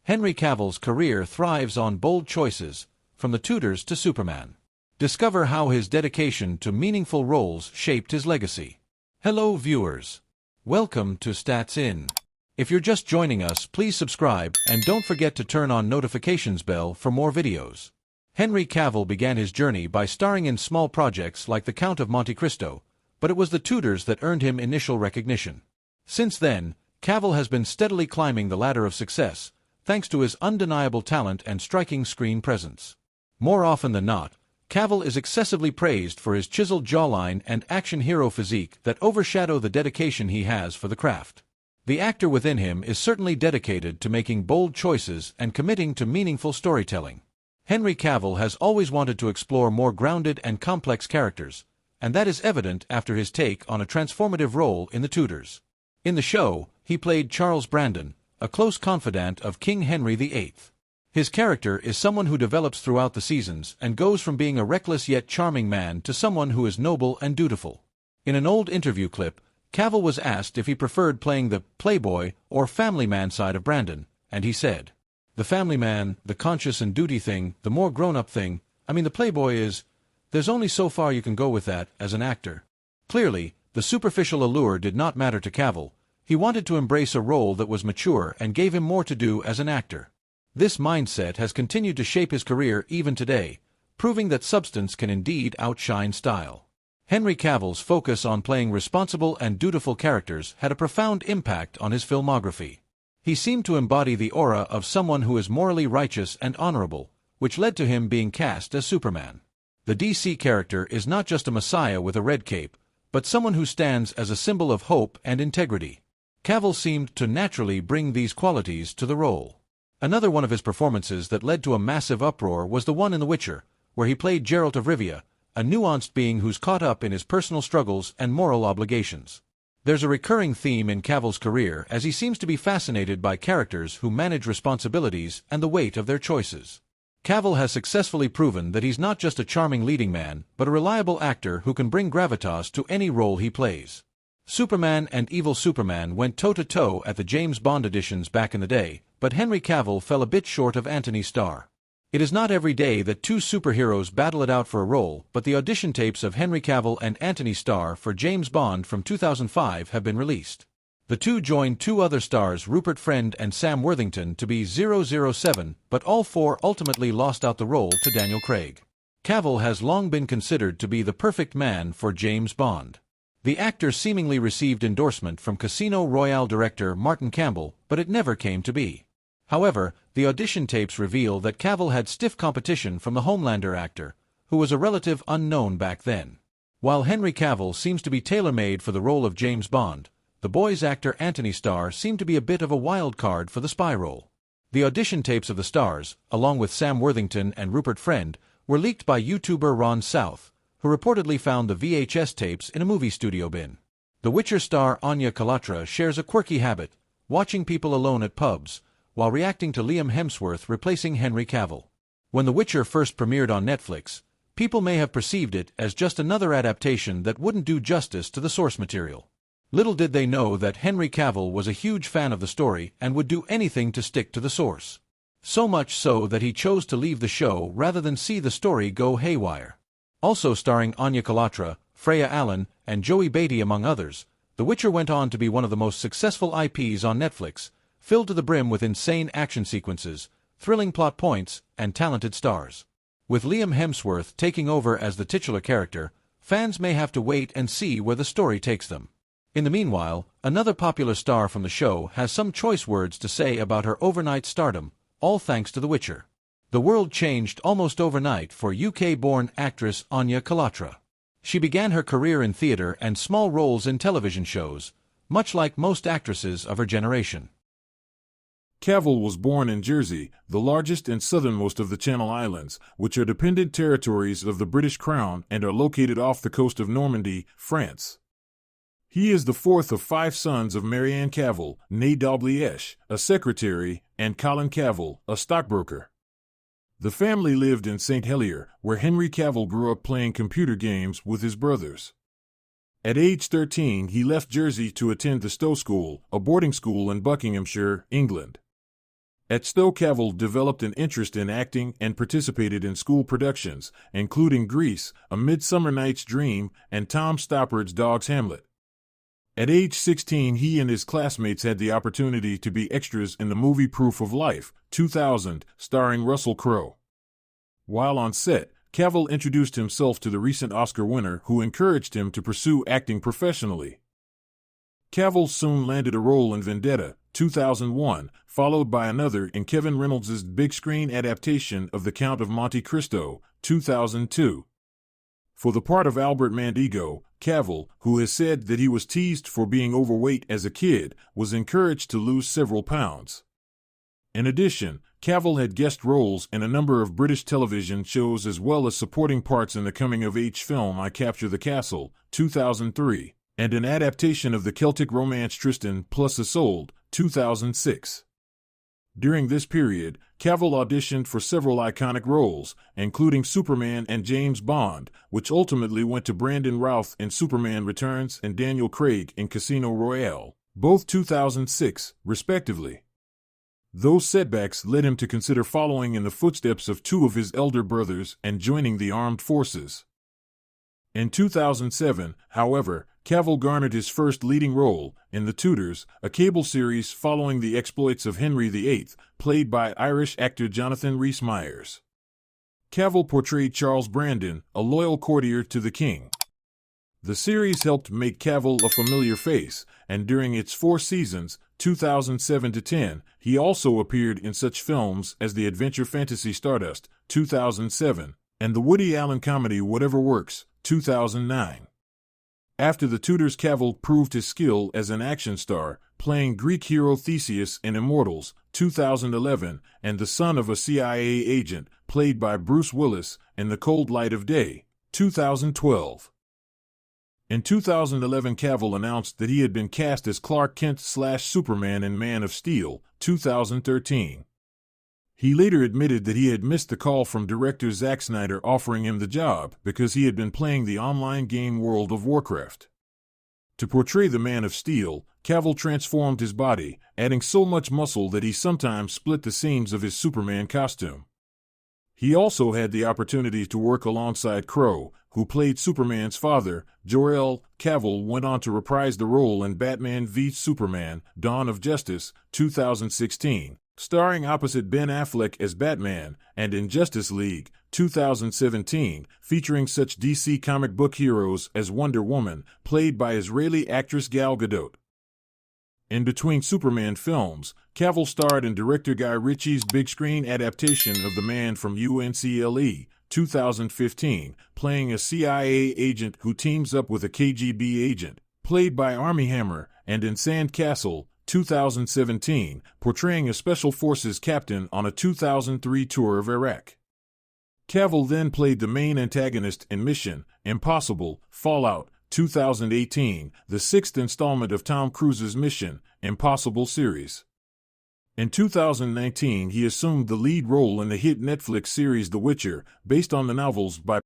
Henry Cavill's career thrives on bold choices, from the Tudors to Superman. Discover how his dedication to meaningful roles shaped his legacy. Hello viewers. Welcome to Stats In. If you're just joining us, please subscribe and don't forget to turn on notifications bell for more videos. Henry Cavill began his journey by starring in small projects like the Count of Monte Cristo, but it was the Tudors that earned him initial recognition. Since then, Cavill has been steadily climbing the ladder of success, thanks to his undeniable talent and striking screen presence. More often than not, Cavill is excessively praised for his chiseled jawline and action hero physique that overshadow the dedication he has for the craft. The actor within him is certainly dedicated to making bold choices and committing to meaningful storytelling. Henry Cavill has always wanted to explore more grounded and complex characters, and that is evident after his take on a transformative role in the Tudors. In the show, he played Charles Brandon, a close confidant of King Henry VIII. His character is someone who develops throughout the seasons and goes from being a reckless yet charming man to someone who is noble and dutiful. In an old interview clip, Cavill was asked if he preferred playing the playboy or family man side of Brandon, and he said, "The family man, the conscious and duty thing, the more grown-up thing, the playboy is, there's only so far you can go with that as an actor." Clearly, the superficial allure did not matter to Cavill. He wanted to embrace a role that was mature and gave him more to do as an actor. This mindset has continued to shape his career even today, proving that substance can indeed outshine style. Henry Cavill's focus on playing responsible and dutiful characters had a profound impact on his filmography. He seemed to embody the aura of someone who is morally righteous and honorable, which led to him being cast as Superman. The DC character is not just a messiah with a red cape, but someone who stands as a symbol of hope and integrity. Cavill seemed to naturally bring these qualities to the role. Another one of his performances that led to a massive uproar was the one in The Witcher, where he played Geralt of Rivia, a nuanced being who's caught up in his personal struggles and moral obligations. There's a recurring theme in Cavill's career as he seems to be fascinated by characters who manage responsibilities and the weight of their choices. Cavill has successfully proven that he's not just a charming leading man, but a reliable actor who can bring gravitas to any role he plays. Superman and Evil Superman went toe-to-toe at the James Bond editions back in the day, but Henry Cavill fell a bit short of Anthony Starr. It is not every day that two superheroes battle it out for a role, but the audition tapes of Henry Cavill and Anthony Starr for James Bond from 2005 have been released. The two joined two other stars, Rupert Friend and Sam Worthington, to be 007, but all four ultimately lost out the role to Daniel Craig. Cavill has long been considered to be the perfect man for James Bond. The actor seemingly received endorsement from Casino Royale director Martin Campbell, but it never came to be. However, the audition tapes reveal that Cavill had stiff competition from the Homelander actor, who was a relative unknown back then. While Henry Cavill seems to be tailor-made for the role of James Bond, the Boys actor Anthony Starr seemed to be a bit of a wild card for the spy role. The audition tapes of the stars, along with Sam Worthington and Rupert Friend, were leaked by YouTuber Ron South, who reportedly found the VHS tapes in a movie studio bin. The Witcher star Anya Kalatra shares a quirky habit, watching people alone at pubs, while reacting to Liam Hemsworth replacing Henry Cavill. When The Witcher first premiered on Netflix, people may have perceived it as just another adaptation that wouldn't do justice to the source material. Little did they know that Henry Cavill was a huge fan of the story and would do anything to stick to the source. So much so that he chose to leave the show rather than see the story go haywire. Also starring Anya Kalatra, Freya Allen, and Joey Beatty among others, The Witcher went on to be one of the most successful IPs on Netflix, filled to the brim with insane action sequences, thrilling plot points, and talented stars. With Liam Hemsworth taking over as the titular character, fans may have to wait and see where the story takes them. In the meanwhile, another popular star from the show has some choice words to say about her overnight stardom, all thanks to The Witcher. The world changed almost overnight for UK-born actress Anya Kalatra. She began her career in theater and small roles in television shows, much like most actresses of her generation. Cavill was born in Jersey, the largest and southernmost of the Channel Islands, which are dependent territories of the British Crown and are located off the coast of Normandy, France. He is the fourth of 5 sons of Marianne Cavill, née Dalgliesh, a secretary, and Colin Cavill, a stockbroker. The family lived in St. Helier, where Henry Cavill grew up playing computer games with his brothers. At age 13, he left Jersey to attend the Stowe School, a boarding school in Buckinghamshire, England. At Stowe, Cavill developed an interest in acting and participated in school productions, including Grease, A Midsummer Night's Dream, and Tom Stoppard's Dog's Hamlet. At age 16, he and his classmates had the opportunity to be extras in the movie Proof of Life, 2000, starring Russell Crowe. While on set, Cavill introduced himself to the recent Oscar winner, who encouraged him to pursue acting professionally. Cavill soon landed a role in Vendetta, 2001, followed by another in Kevin Reynolds' big-screen adaptation of The Count of Monte Cristo, 2002. For the part of Albert Mandigo, Cavill, who has said that he was teased for being overweight as a kid, was encouraged to lose several pounds. In addition, Cavill had guest roles in a number of British television shows as well as supporting parts in the coming-of-age film I Capture the Castle, 2003, and an adaptation of the Celtic romance Tristan plus Isolde, 2006. During this period, Cavill auditioned for several iconic roles, including Superman and James Bond, which ultimately went to Brandon Routh in Superman Returns and Daniel Craig in Casino Royale, both 2006, respectively. Those setbacks led him to consider following in the footsteps of two of his elder brothers and joining the armed forces. In 2007, however, Cavill garnered his first leading role in The Tudors, a cable series following the exploits of Henry VIII, played by Irish actor Jonathan Rhys-Meyers. Cavill portrayed Charles Brandon, a loyal courtier to the king. The series helped make Cavill a familiar face, and during its 4 seasons, 2007 to 10, he also appeared in such films as the adventure fantasy Stardust, 2007, and the Woody Allen comedy Whatever Works, 2009. After The Tudors, Cavill proved his skill as an action star, playing Greek hero Theseus in Immortals, 2011, and the son of a CIA agent, played by Bruce Willis, in The Cold Light of Day, 2012. In 2011, Cavill announced that he had been cast as Clark Kent/Superman in Man of Steel, 2013. He later admitted that he had missed the call from director Zack Snyder offering him the job because he had been playing the online game World of Warcraft. To portray the Man of Steel, Cavill transformed his body, adding so much muscle that he sometimes split the seams of his Superman costume. He also had the opportunity to work alongside Crowe, who played Superman's father. Jor-El. Cavill went on to reprise the role in Batman v Superman, Dawn of Justice, 2016, starring opposite Ben Affleck as Batman, and in Justice League, 2017, featuring such DC comic book heroes as Wonder Woman, played by Israeli actress Gal Gadot. In between Superman films, Cavill starred in director Guy Ritchie's big-screen adaptation of The Man from UNCLE, 2015, playing a CIA agent who teams up with a KGB agent, played by Armie Hammer, and in Sand Castle, 2017, portraying a Special Forces captain on a 2003 tour of Iraq. Cavill then played the main antagonist in Mission Impossible Fallout, 2018, the 6th installment of Tom Cruise's Mission Impossible series. In 2019, he assumed the lead role in the hit Netflix series The Witcher, based on the novels by